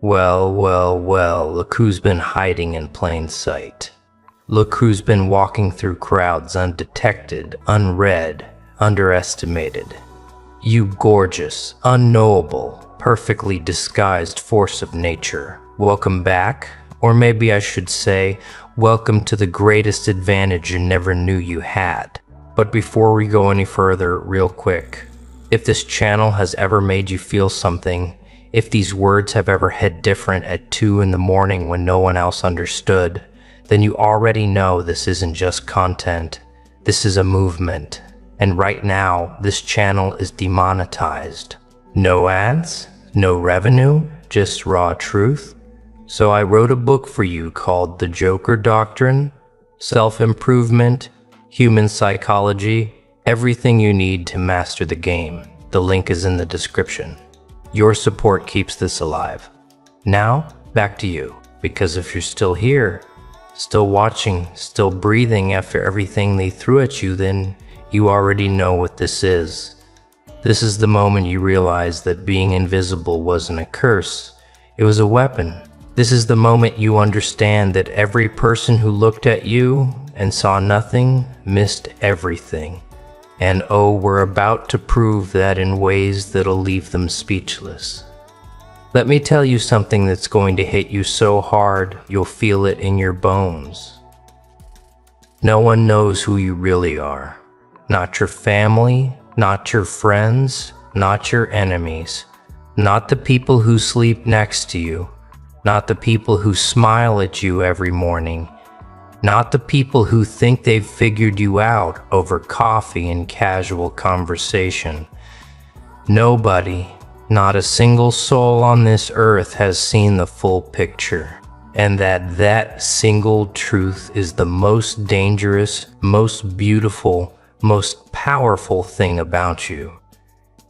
Well, well, well, look who's been hiding in plain sight. Look who's been walking through crowds undetected, unread, underestimated. You gorgeous, unknowable, perfectly disguised force of nature. Welcome back, or maybe I should say, welcome to the greatest advantage you never knew you had. But before we go any further, real quick, if this channel has ever made you feel something, if these words have ever hit different at 2 in the morning when no one else understood, then you already know this isn't just content, this is a movement. And right now, this channel is demonetized. No ads, no revenue, just raw truth. So I wrote a book for you called The Joker Doctrine, Self-Improvement, Human Psychology, everything you need to master the game. The link is in the description. Your support keeps this alive. Now, back to you, because if you're still here, still watching, still breathing after everything they threw at you, then you already know what this is. This is the moment you realize that being invisible wasn't a curse, it was a weapon. This is the moment you understand that every person who looked at you and saw nothing missed everything. And oh, we're about to prove that in ways that'll leave them speechless. Let me tell you something that's going to hit you so hard, you'll feel it in your bones. No one knows who you really are. Not your family, not your friends, not your enemies, not the people who sleep next to you, not the people who smile at you every morning, not the people who think they've figured you out over coffee and casual conversation. Nobody, not a single soul on this earth has seen the full picture. And that single truth is the most dangerous, most beautiful, most powerful thing about you.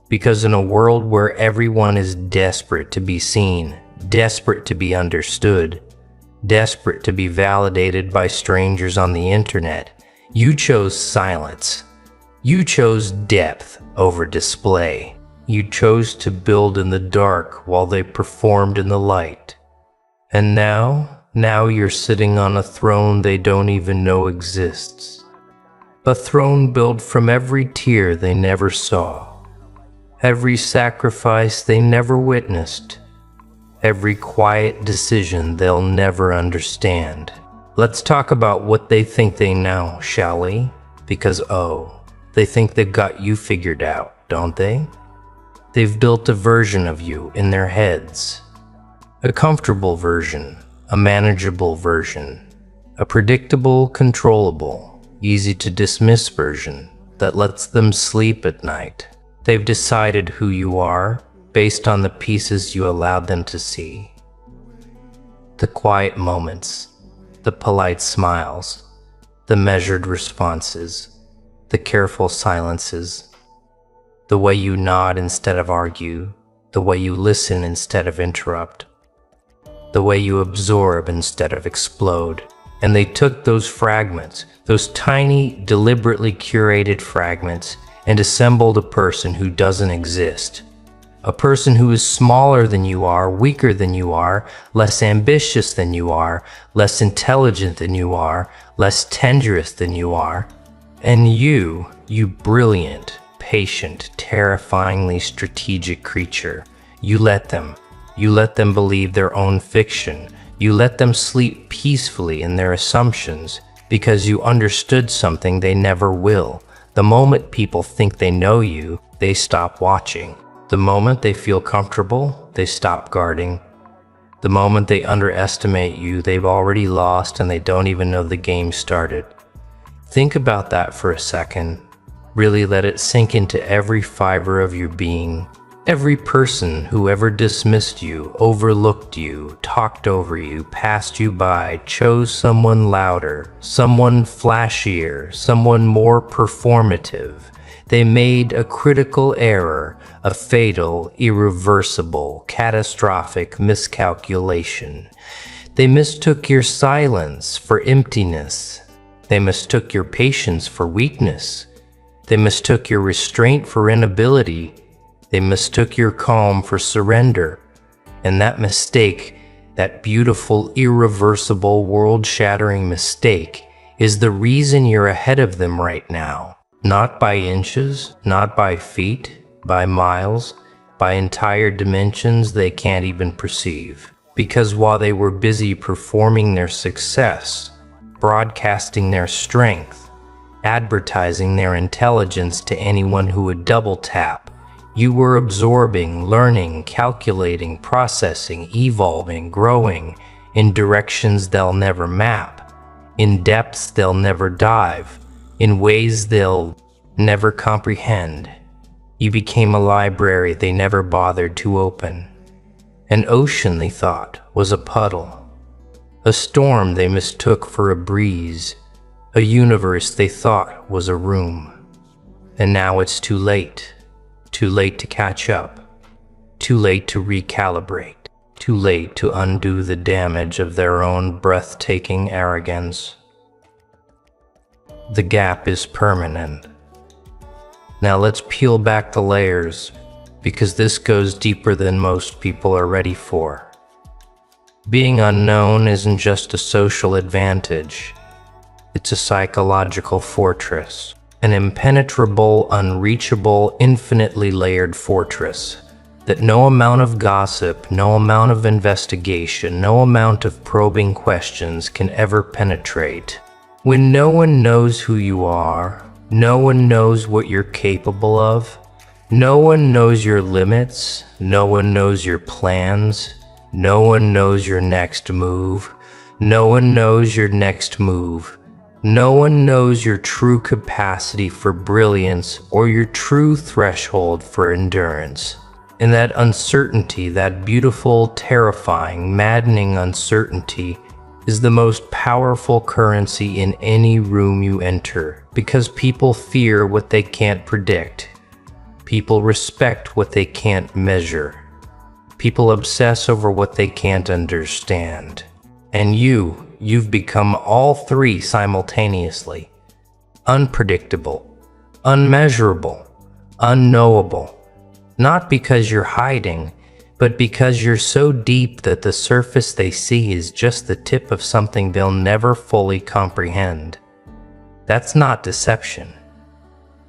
Because in a world where everyone is desperate to be seen, desperate to be understood, desperate to be validated by strangers on the internet, you chose silence. You chose depth over display. You chose to build in the dark while they performed in the light. And now you're sitting on a throne they don't even know exists. A throne built from every tear they never saw, every sacrifice they never witnessed, every quiet decision they'll never understand. Let's talk about what they think they know, shall we? Because they think they've got you figured out, don't they? They've built a version of you in their heads. A comfortable version, a manageable version, a predictable, controllable, easy to dismiss version that lets them sleep at night. They've decided who you are based on the pieces you allowed them to see. The quiet moments, the polite smiles, the measured responses, the careful silences, the way you nod instead of argue, the way you listen instead of interrupt, the way you absorb instead of explode. And they took those fragments, those tiny, deliberately curated fragments, and assembled a person who doesn't exist. A person who is smaller than you are, weaker than you are, less ambitious than you are, less intelligent than you are, less tenderous than you are. And you brilliant, patient, terrifyingly strategic creature, you let them believe their own fiction. You let them sleep peacefully in their assumptions because you understood something they never will. The moment people think they know you, they stop watching. The moment they feel comfortable, they stop guarding. The moment they underestimate you, they've already lost and they don't even know the game started. Think about that for a second. Really let it sink into every fiber of your being. Every person who ever dismissed you, overlooked you, talked over you, passed you by, chose someone louder, someone flashier, someone more performative. They made a critical error, a fatal, irreversible, catastrophic miscalculation. They mistook your silence for emptiness. They mistook your patience for weakness. They mistook your restraint for inability. They mistook your calm for surrender. And that mistake, that beautiful, irreversible, world-shattering mistake, is the reason you're ahead of them right now. Not by inches, not by feet, by miles, by entire dimensions they can't even perceive. Because while they were busy performing their success, broadcasting their strength, advertising their intelligence to anyone who would double tap, you were absorbing, learning, calculating, processing, evolving, growing in directions they'll never map, in depths they'll never dive, in ways they'll never comprehend. You became a library they never bothered to open. An ocean they thought was a puddle. A storm they mistook for a breeze. A universe they thought was a room. And now it's too late. Too late to catch up. Too late to recalibrate. Too late to undo the damage of their own breathtaking arrogance. The gap is permanent. Now let's peel back the layers, because this goes deeper than most people are ready for. Being unknown isn't just a social advantage. It's a psychological fortress, an impenetrable, unreachable, infinitely layered fortress that no amount of gossip, no amount of investigation, no amount of probing questions can ever penetrate. When no one knows who you are, no one knows what you're capable of, no one knows your limits, no one knows your plans, no one knows your next move, no one knows your next move, no one knows your true capacity for brilliance or your true threshold for endurance. And that uncertainty, that beautiful, terrifying, maddening uncertainty, is the most powerful currency in any room you enter, because people fear what they can't predict. People respect what they can't measure. People obsess over what they can't understand. And you've become all three simultaneously. Unpredictable, unmeasurable, unknowable. Not because you're hiding, but because you're so deep that the surface they see is just the tip of something they'll never fully comprehend. That's not deception.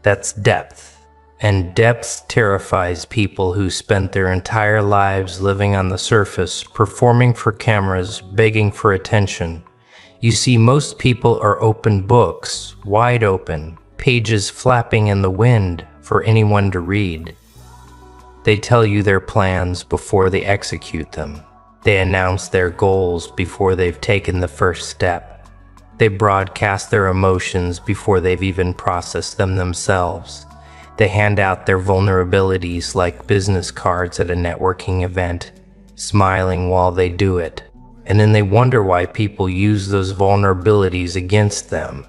That's depth. And depth terrifies people who spent their entire lives living on the surface, performing for cameras, begging for attention. You see, most people are open books, wide open, pages flapping in the wind for anyone to read. They tell you their plans before they execute them. They announce their goals before they've taken the first step. They broadcast their emotions before they've even processed them themselves. They hand out their vulnerabilities like business cards at a networking event, smiling while they do it. And then they wonder why people use those vulnerabilities against them.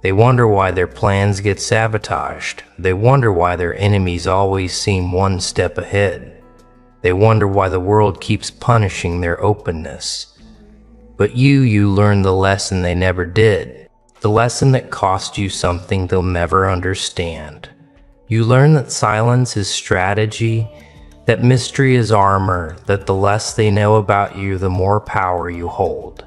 They wonder why their plans get sabotaged. They wonder why their enemies always seem one step ahead. They wonder why the world keeps punishing their openness. But you learn the lesson they never did. The lesson that cost you something they'll never understand. You learn that silence is strategy, that mystery is armor, that the less they know about you, the more power you hold.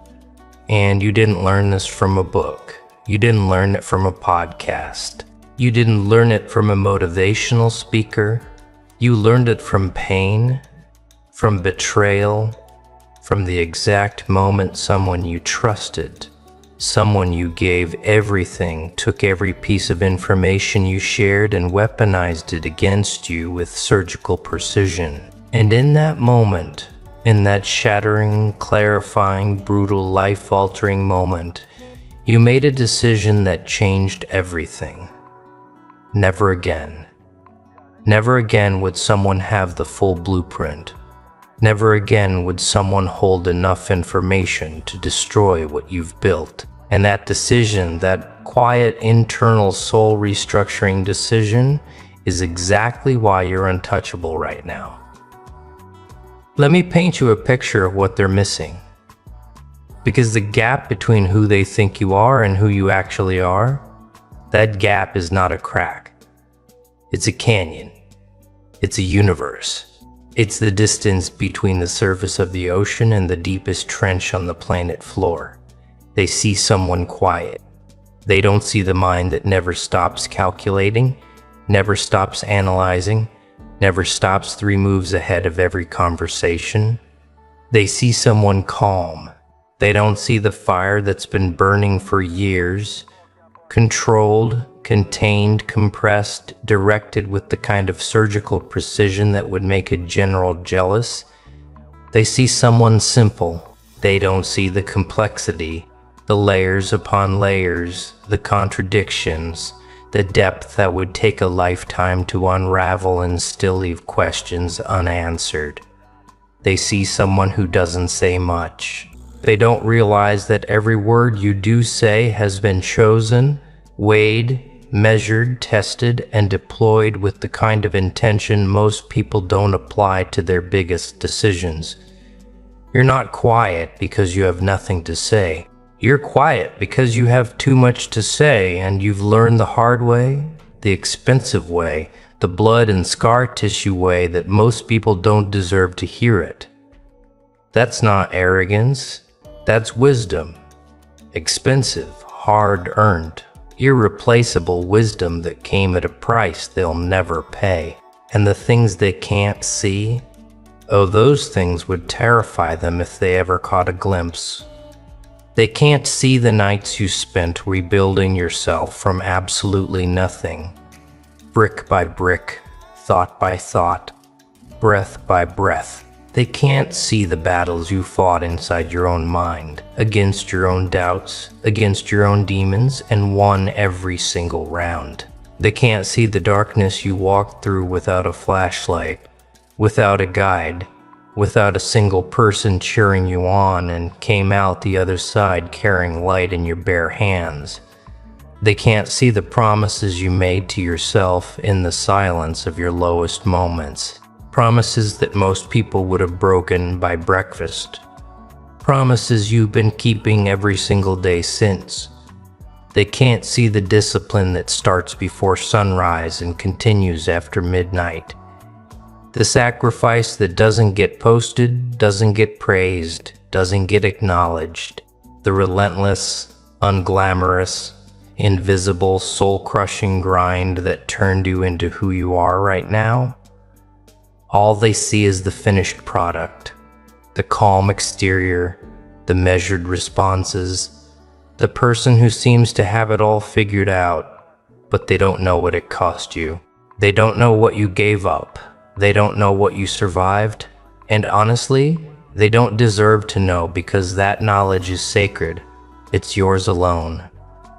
And you didn't learn this from a book. You didn't learn it from a podcast. You didn't learn it from a motivational speaker. You learned it from pain, from betrayal, from the exact moment someone you trusted, someone you gave everything, took every piece of information you shared and weaponized it against you with surgical precision. And in that moment, in that shattering, clarifying, brutal, life-altering moment, you made a decision that changed everything. Never again. Never again would someone have the full blueprint. Never again would someone hold enough information to destroy what you've built. And that decision, that quiet internal soul restructuring decision, is exactly why you're untouchable right now. Let me paint you a picture of what they're missing. Because the gap between who they think you are and who you actually are, that gap is not a crack. It's a canyon. It's a universe. It's the distance between the surface of the ocean and the deepest trench on the planet floor. They see someone quiet. They don't see the mind that never stops calculating, never stops analyzing, never stops 3 moves ahead of every conversation. They see someone calm. They don't see the fire that's been burning for years, controlled, contained, compressed, directed with the kind of surgical precision that would make a general jealous. They see someone simple. They don't see the complexity, the layers upon layers, the contradictions, the depth that would take a lifetime to unravel and still leave questions unanswered. They see someone who doesn't say much. They don't realize that every word you do say has been chosen, weighed, measured, tested, and deployed with the kind of intention most people don't apply to their biggest decisions. You're not quiet because you have nothing to say. You're quiet because you have too much to say, and you've learned the hard way, the expensive way, the blood and scar tissue way that most people don't deserve to hear it. That's not arrogance. That's wisdom. Expensive, hard-earned, irreplaceable wisdom that came at a price they'll never pay. And the things they can't see, oh, those things would terrify them if they ever caught a glimpse. They can't see the nights you spent rebuilding yourself from absolutely nothing, brick by brick, thought by thought, breath by breath. They can't see the battles you fought inside your own mind, against your own doubts, against your own demons, and won every single round. They can't see the darkness you walked through without a flashlight, without a guide, without a single person cheering you on, and came out the other side carrying light in your bare hands. They can't see the promises you made to yourself in the silence of your lowest moments. Promises that most people would have broken by breakfast. Promises you've been keeping every single day since. They can't see the discipline that starts before sunrise and continues after midnight. The sacrifice that doesn't get posted, doesn't get praised, doesn't get acknowledged. The relentless, unglamorous, invisible, soul-crushing grind that turned you into who you are right now. All they see is the finished product, the calm exterior, the measured responses, the person who seems to have it all figured out, but they don't know what it cost you. They don't know what you gave up. They don't know what you survived. And honestly, they don't deserve to know because that knowledge is sacred. It's yours alone.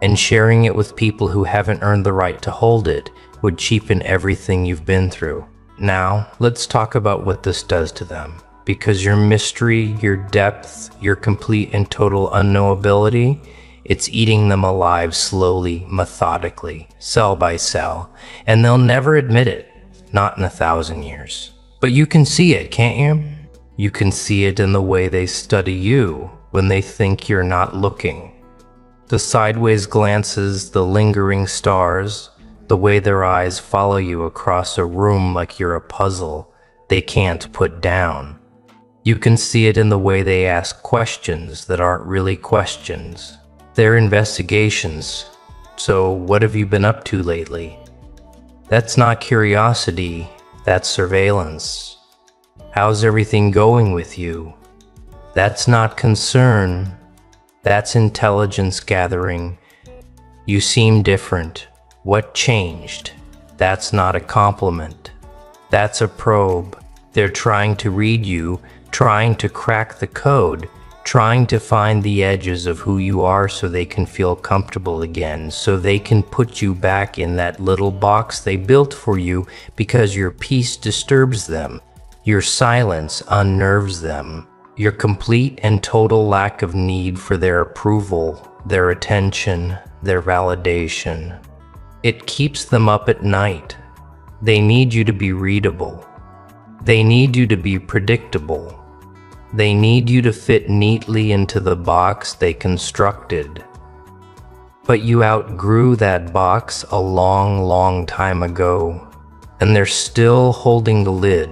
And sharing it with people who haven't earned the right to hold it would cheapen everything you've been through. Now, let's talk about what this does to them. Because your mystery, your depth, your complete and total unknowability, it's eating them alive slowly, methodically, cell by cell. And they'll never admit it, not in 1,000 years. But you can see it, can't you? You can see it in the way they study you when they think you're not looking. The sideways glances, the lingering stars, the way their eyes follow you across a room like you're a puzzle they can't put down. You can see it in the way they ask questions that aren't really questions. They're investigations. So what have you been up to lately? That's not curiosity, that's surveillance. How's everything going with you? That's not concern, that's intelligence gathering. You seem different. What changed? That's not a compliment. That's a probe. They're trying to read you, trying to crack the code, trying to find the edges of who you are so they can feel comfortable again, so they can put you back in that little box they built for you because your peace disturbs them, your silence unnerves them, your complete and total lack of need for their approval, their attention, their validation. It keeps them up at night. They need you to be readable. They need you to be predictable. They need you to fit neatly into the box they constructed. But you outgrew that box a long, long time ago. and they're still holding the lid,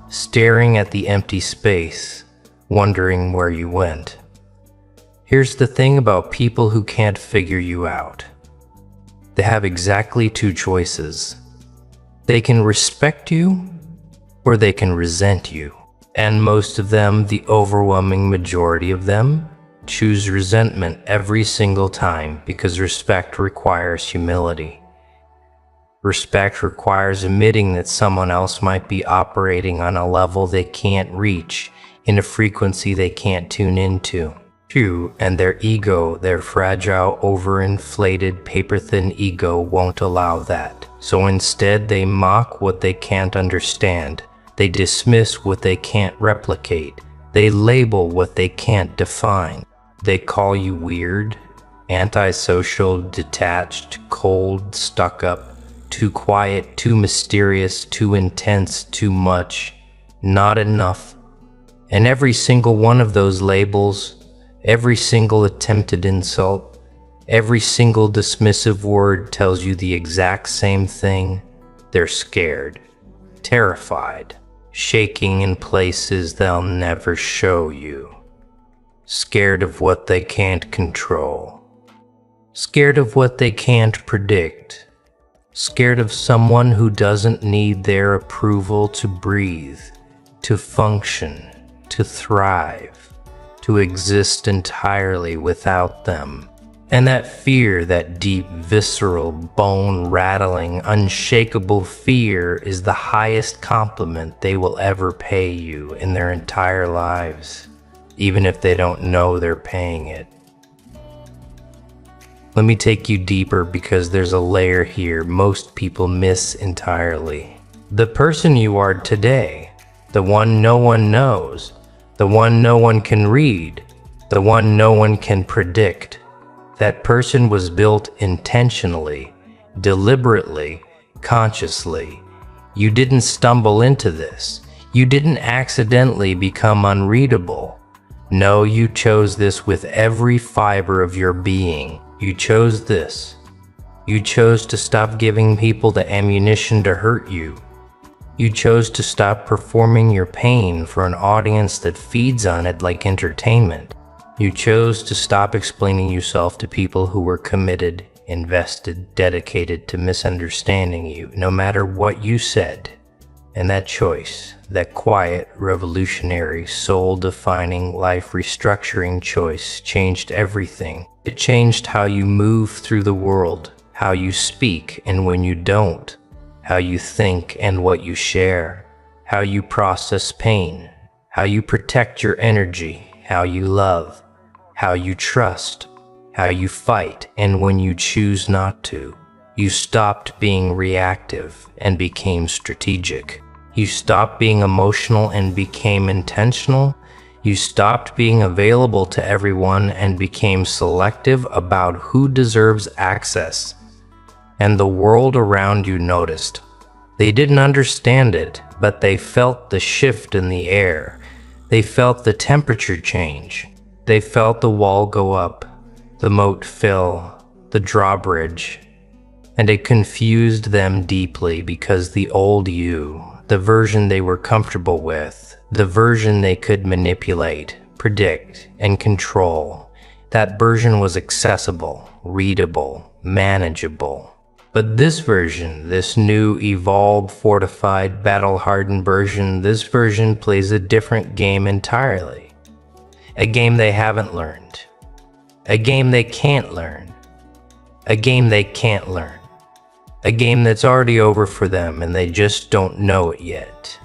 staring at the empty space, wondering where you went. Here's the thing about people who can't figure you out. They have exactly two choices. They can respect you, or they can resent you. And most of them, the overwhelming majority of them, choose resentment every single time because respect requires humility. Respect requires admitting that someone else might be operating on a level they can't reach, in a frequency they can't tune into. True, and their ego, their fragile, overinflated, paper-thin ego won't allow that. So instead, they mock what they can't understand. They dismiss what they can't replicate. They label what they can't define. They call you weird, antisocial, detached, cold, stuck up, too quiet, too mysterious, too intense, too much, not enough. And every single one of those labels, every single attempted insult, every single dismissive word tells you the exact same thing. They're scared, terrified, shaking in places they'll never show you. Scared of what they can't control. Scared of what they can't predict. Scared of someone who doesn't need their approval to breathe, to function, to thrive, to exist entirely without them. And that fear, that deep, visceral, bone-rattling, unshakable fear is the highest compliment they will ever pay you in their entire lives, even if they don't know they're paying it. Let me take you deeper because there's a layer here most people miss entirely. The person you are today, the one no one knows, the one no one can read, the one no one can predict. That person was built intentionally, deliberately, consciously. You didn't stumble into this. You didn't accidentally become unreadable. No, you chose this with every fiber of your being. You chose this. You chose to stop giving people the ammunition to hurt you. You chose to stop performing your pain for an audience that feeds on it like entertainment. You chose to stop explaining yourself to people who were committed, invested, dedicated to misunderstanding you, no matter what you said. And that choice, that quiet, revolutionary, soul-defining, life-restructuring choice changed everything. It changed how you move through the world, how you speak and when you don't, how you think and what you share, how you process pain, how you protect your energy, how you love, how you trust, how you fight, and when you choose not to. You stopped being reactive and became strategic. You stopped being emotional and became intentional. You stopped being available to everyone and became selective about who deserves access. And the world around you noticed. They didn't understand it, but they felt the shift in the air. They felt the temperature change. They felt the wall go up, the moat fill, the drawbridge. And it confused them deeply because the old you, the version they were comfortable with, the version they could manipulate, predict, and control, that version was accessible, readable, manageable. But this version, this new, evolved, fortified, battle-hardened version, this version plays a different game entirely. A game they haven't learned. A game they can't learn. A game they can't learn. A game that's already over for them and they just don't know it yet.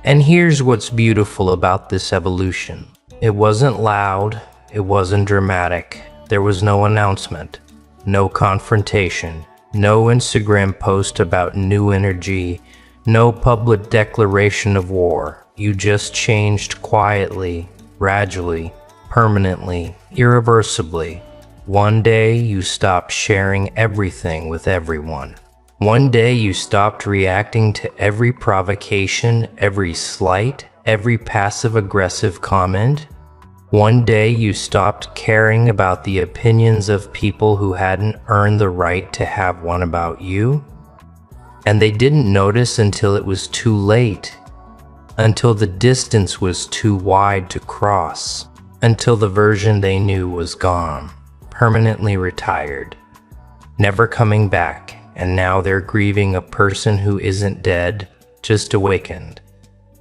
And here's what's beautiful about this evolution. It wasn't loud, it wasn't dramatic, there was no announcement, no confrontation, no Instagram post about new energy, no public declaration of war. You just changed quietly, gradually, permanently, irreversibly. One day you stopped sharing everything with everyone. One day you stopped reacting to every provocation, every slight, every passive-aggressive comment. One day you stopped caring about the opinions of people who hadn't earned the right to have one about you. And they didn't notice until it was too late, until the distance was too wide to cross, until the version they knew was gone, permanently retired, never coming back, and now they're grieving a person who isn't dead, just awakened.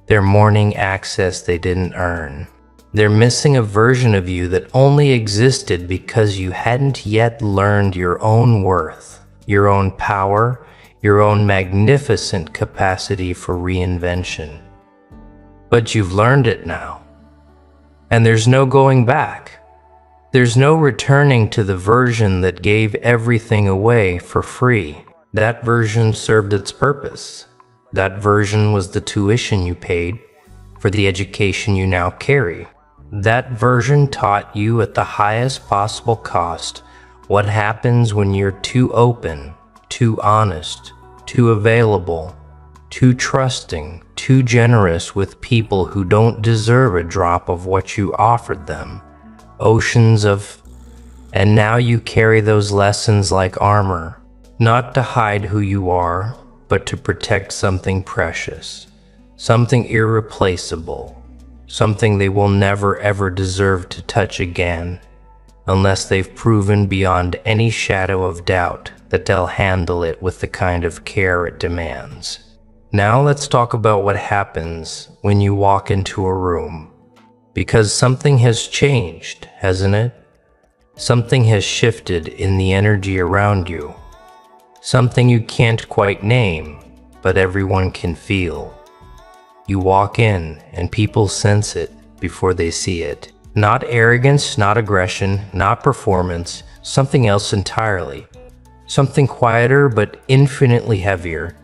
They're mourning access they didn't earn. They're missing a version of you that only existed because you hadn't yet learned your own worth, your own power, your own magnificent capacity for reinvention. But you've learned it now. And there's no going back. There's no returning to the version that gave everything away for free. That version served its purpose. That version was the tuition you paid for the education you now carry. That version taught you at the highest possible cost what happens when you're too open, too honest, too available, too trusting, too generous with people who don't deserve a drop of what you offered them. Oceans of... And now you carry those lessons like armor, not to hide who you are, but to protect something precious, something irreplaceable, something they will never ever deserve to touch again, unless they've proven beyond any shadow of doubt that they'll handle it with the kind of care it demands. Now let's talk about what happens when you walk into a room. Because something has changed, hasn't it? Something has shifted in the energy around you. Something you can't quite name, but everyone can feel. You walk in and people sense it before they see it. Not arrogance, not aggression, not performance, something else entirely. Something quieter but infinitely heavier.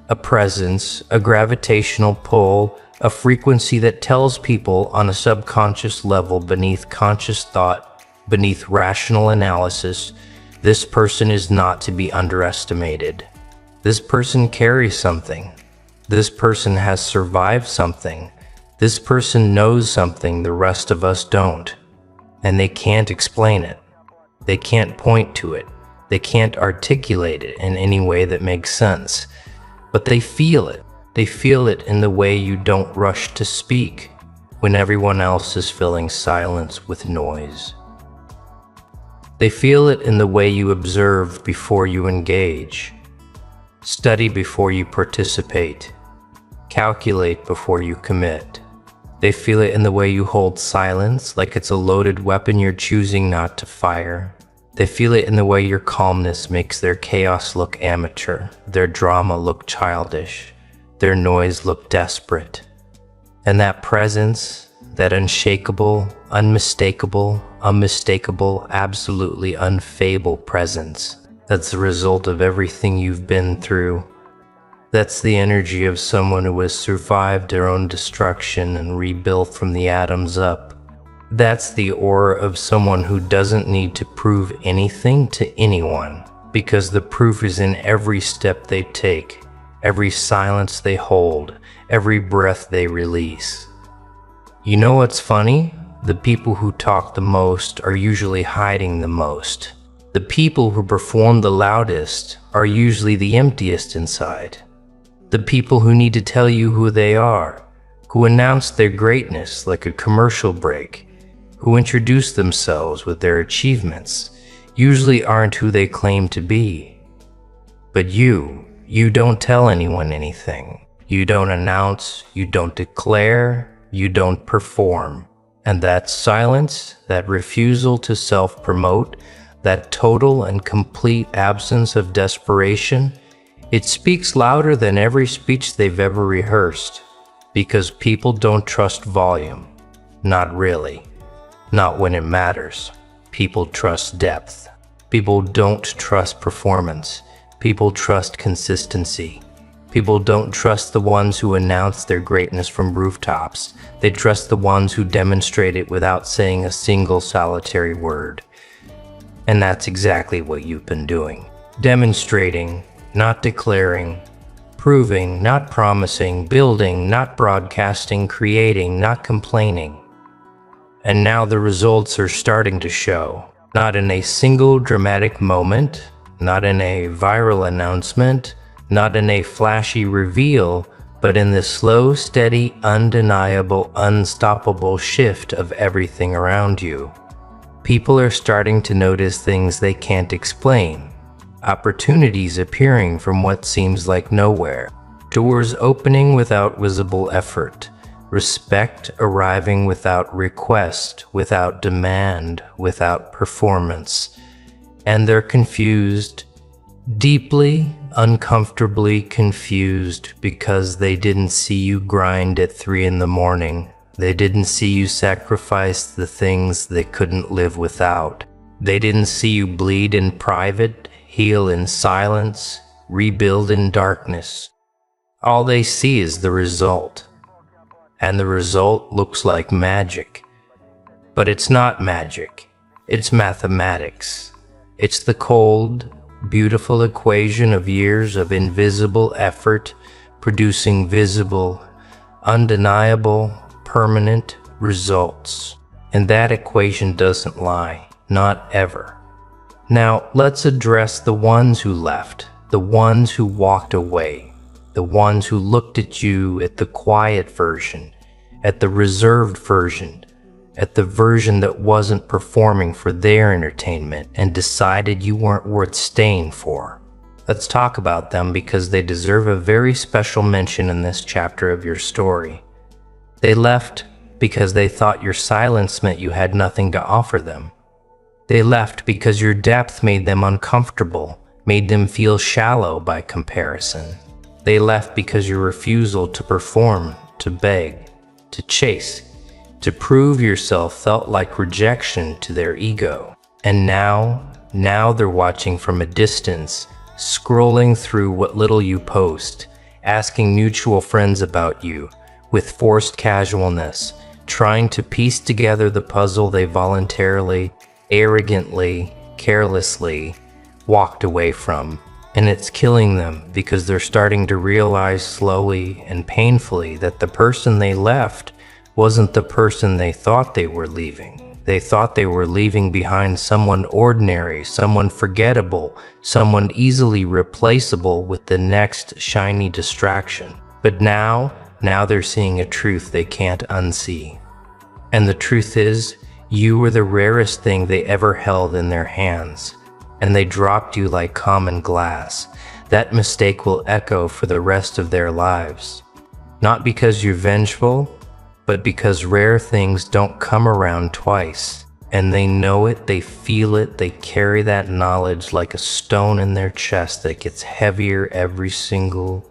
A presence, a gravitational pull, a frequency that tells people on a subconscious level beneath conscious thought, beneath rational analysis, this person is not to be underestimated. This person carries something. This person has survived something. This person knows something the rest of us don't. And they can't explain it. They can't point to it. They can't articulate it in any way that makes sense. But they feel it. They feel it in the way you don't rush to speak when everyone else is filling silence with noise. They feel it in the way you observe before you engage, study before you participate, calculate before you commit. They feel it in the way you hold silence like it's a loaded weapon you're choosing not to fire. They feel it in the way your calmness makes their chaos look amateur, their drama look childish, their noise look desperate. And that presence, that unshakable, unmistakable, absolutely unfable presence, that's the result of everything you've been through. That's the energy of someone who has survived their own destruction and rebuilt from the atoms up. That's the aura of someone who doesn't need to prove anything to anyone, because the proof is in every step they take, every silence they hold, every breath they release. You know what's funny? The people who talk the most are usually hiding the most. The people who perform the loudest are usually the emptiest inside. The people who need to tell you who they are, who announce their greatness like a commercial break, who introduce themselves with their achievements, usually aren't who they claim to be. But you don't tell anyone anything. You don't announce, you don't declare, you don't perform. And that silence, that refusal to self-promote, that total and complete absence of desperation, it speaks louder than every speech they've ever rehearsed. Because people don't trust volume. Not really. Not when it matters. People trust depth. People don't trust performance. People trust consistency. People don't trust the ones who announce their greatness from rooftops. They trust the ones who demonstrate it without saying a single solitary word. And that's exactly what you've been doing. Demonstrating, not declaring. Proving, not promising. Building, not broadcasting. Creating, not complaining. And now the results are starting to show. Not in a single dramatic moment, not in a viral announcement, Not in a flashy reveal, but in the slow, steady, undeniable, unstoppable shift of everything around you. People are starting to notice things they can't explain. Opportunities appearing from what seems like nowhere. Doors opening without visible effort. Respect arriving without request, without demand, without performance. And they're confused, deeply, uncomfortably confused, because they didn't see you grind at 3 in the morning. They didn't see you sacrifice the things they couldn't live without. They didn't see you bleed in private, heal in silence, rebuild in darkness. All they see is the result. And the result looks like magic. But it's not magic. It's mathematics. It's the cold, beautiful equation of years of invisible effort producing visible, undeniable, permanent results. And that equation doesn't lie, not ever. Now, let's address the ones who left, the ones who walked away, the ones who looked at you at the quiet version, at the reserved version, at the version that wasn't performing for their entertainment and decided you weren't worth staying for. Let's talk about them because they deserve a very special mention in this chapter of your story. They left because they thought your silence meant you had nothing to offer them. They left because your depth made them uncomfortable, made them feel shallow by comparison. They left because your refusal to perform, to beg, to chase, to prove yourself felt like rejection to their ego. And now they're watching from a distance, scrolling through what little you post, asking mutual friends about you, with forced casualness, trying to piece together the puzzle they voluntarily, arrogantly, carelessly walked away from. And it's killing them because they're starting to realize slowly and painfully that the person they left wasn't the person they thought they were leaving. They thought they were leaving behind someone ordinary, someone forgettable, someone easily replaceable with the next shiny distraction. But now they're seeing a truth they can't unsee. And the truth is, you were the rarest thing they ever held in their hands, and they dropped you like common glass. That mistake will echo for the rest of their lives. Not because you're vengeful, but because rare things don't come around twice. And they know it, they feel it, they carry that knowledge like a stone in their chest that gets heavier every single